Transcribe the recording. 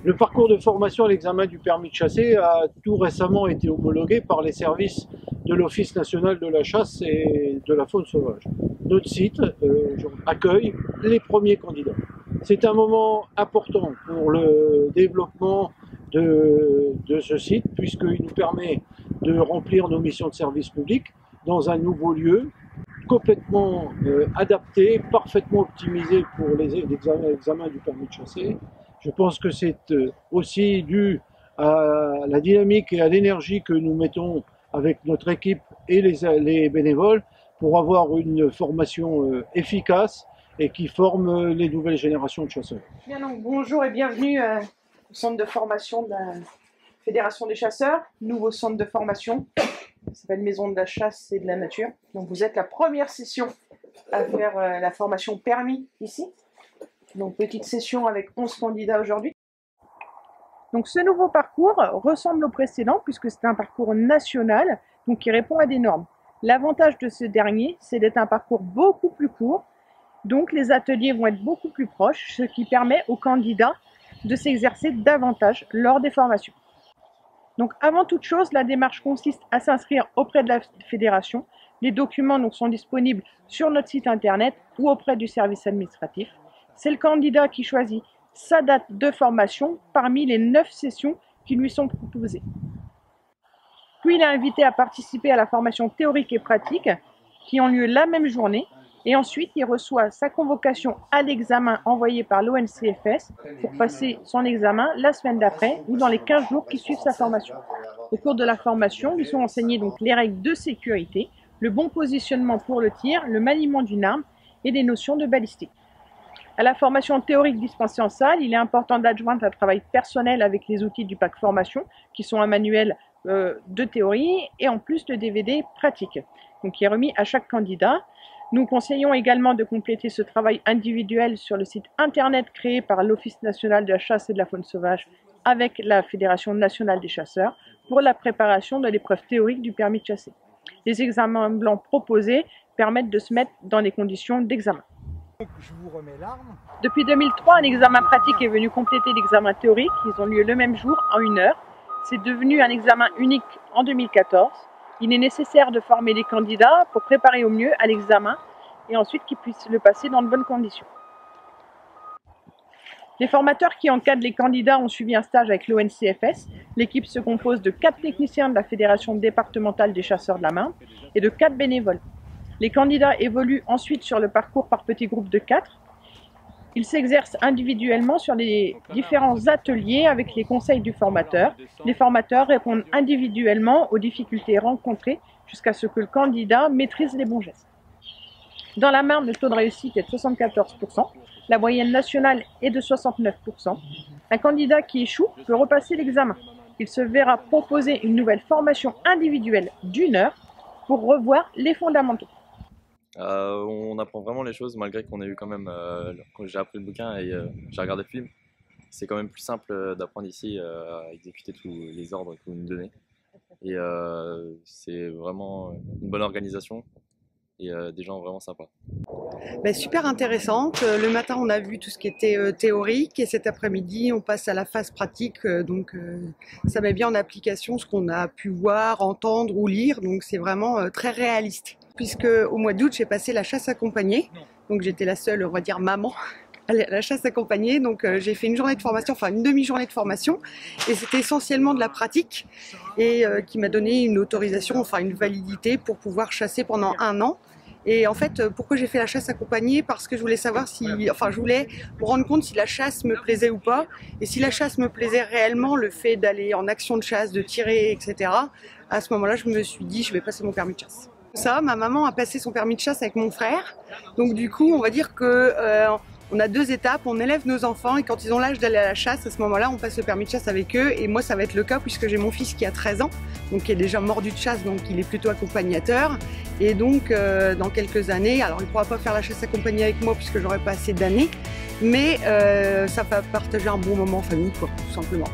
Le parcours de formation à l'examen du permis de chasser a tout récemment été homologué par les services de l'Office national de la chasse et de la faune sauvage. Notre site accueille les premiers candidats. C'est un moment important pour le développement de ce site puisqu'il nous permet de remplir nos missions de service public dans un nouveau lieu complètement adapté, parfaitement optimisé pour l'examen du permis de chasser. Je pense que c'est aussi dû à la dynamique et à l'énergie que nous mettons avec notre équipe et les bénévoles pour avoir une formation efficace et qui forme les nouvelles générations de chasseurs. Bien, donc, bonjour et bienvenue au centre de formation de la Fédération des chasseurs, nouveau centre de formation. Ça s'appelle Maison de la chasse et de la nature. Donc vous êtes la première session à faire la formation permis ici. Donc petite session avec 11 candidats aujourd'hui. Donc ce nouveau parcours ressemble au précédent puisque c'est un parcours national donc qui répond à des normes. L'avantage de ce dernier, c'est d'être un parcours beaucoup plus court. Donc les ateliers vont être beaucoup plus proches, ce qui permet aux candidats de s'exercer davantage lors des formations. Donc avant toute chose, la démarche consiste à s'inscrire auprès de la fédération. Les documents donc, sont disponibles sur notre site internet ou auprès du service administratif. C'est le candidat qui choisit sa date de formation parmi les 9 sessions qui lui sont proposées. Puis il est invité à participer à la formation théorique et pratique qui ont lieu la même journée. Et ensuite, il reçoit sa convocation à l'examen envoyé par l'ONCFS pour passer son examen la semaine d'après ou dans les 15 jours qui suivent sa formation. Au cours de la formation, lui sont enseignées donc les règles de sécurité, le bon positionnement pour le tir, le maniement d'une arme et des notions de balistique. À la formation théorique dispensée en salle, il est important d'adjoindre un travail personnel avec les outils du pack formation qui sont un manuel de théorie et en plus le DVD pratique, donc qui est remis à chaque candidat. Nous conseillons également de compléter ce travail individuel sur le site internet créé par l'Office national de la chasse et de la faune sauvage avec la Fédération nationale des chasseurs pour la préparation de l'épreuve théorique du permis de chasser. Les examens blancs proposés permettent de se mettre dans les conditions d'examen. Je vous remets l'arme. Depuis 2003, un examen pratique est venu compléter l'examen théorique. Ils ont lieu le même jour, en 1 heure. C'est devenu un examen unique en 2014. Il est nécessaire de former les candidats pour préparer au mieux à l'examen et ensuite qu'ils puissent le passer dans de bonnes conditions. Les formateurs qui encadrent les candidats ont suivi un stage avec l'ONCFS. L'équipe se compose de 4 techniciens de la Fédération départementale des chasseurs de la Marne et de 4 bénévoles. Les candidats évoluent ensuite sur le parcours par petits groupes de 4. Ils s'exercent individuellement sur les différents ateliers avec les conseils du formateur. Les formateurs répondent individuellement aux difficultés rencontrées jusqu'à ce que le candidat maîtrise les bons gestes. Dans la Marne, le taux de réussite est de 74%. La moyenne nationale est de 69%. Un candidat qui échoue peut repasser l'examen. Il se verra proposer une nouvelle formation individuelle d'1 heure pour revoir les fondamentaux. On apprend vraiment les choses malgré qu'on ait eu quand même, quand j'ai appris le bouquin et j'ai regardé le film, c'est quand même plus simple d'apprendre ici à exécuter tous les ordres que vous nous donnez. Et c'est vraiment une bonne organisation et des gens vraiment sympas. Super intéressante. Le matin on a vu tout ce qui était théorique et cet après-midi on passe à la phase pratique, donc ça met bien en application ce qu'on a pu voir, entendre ou lire, donc c'est vraiment très réaliste. Puisque au mois d'août j'ai passé la chasse accompagnée, donc j'étais la seule, on va dire maman, à la chasse accompagnée, donc j'ai fait une journée de formation, enfin une demi-journée de formation, et c'était essentiellement de la pratique, et qui m'a donné une autorisation, enfin une validité pour pouvoir chasser pendant 1 an. Et en fait, pourquoi j'ai fait la chasse accompagnée? Parce que je voulais savoir si, enfin je voulais me rendre compte si la chasse me plaisait ou pas, et si la chasse me plaisait réellement, le fait d'aller en action de chasse, de tirer, etc. À ce moment-là, je me suis dit, je vais passer mon permis de chasse. Ça, ma maman a passé son permis de chasse avec mon frère, donc du coup on va dire que on a 2 étapes, on élève nos enfants et quand ils ont l'âge d'aller à la chasse, à ce moment-là on passe le permis de chasse avec eux, et moi ça va être le cas puisque j'ai mon fils qui a 13 ans, donc qui est déjà mordu de chasse, donc il est plutôt accompagnateur, et donc dans quelques années, alors il ne pourra pas faire la chasse accompagnée avec moi puisque j'aurai pas assez d'années, mais ça va partager un bon moment en famille quoi, tout simplement.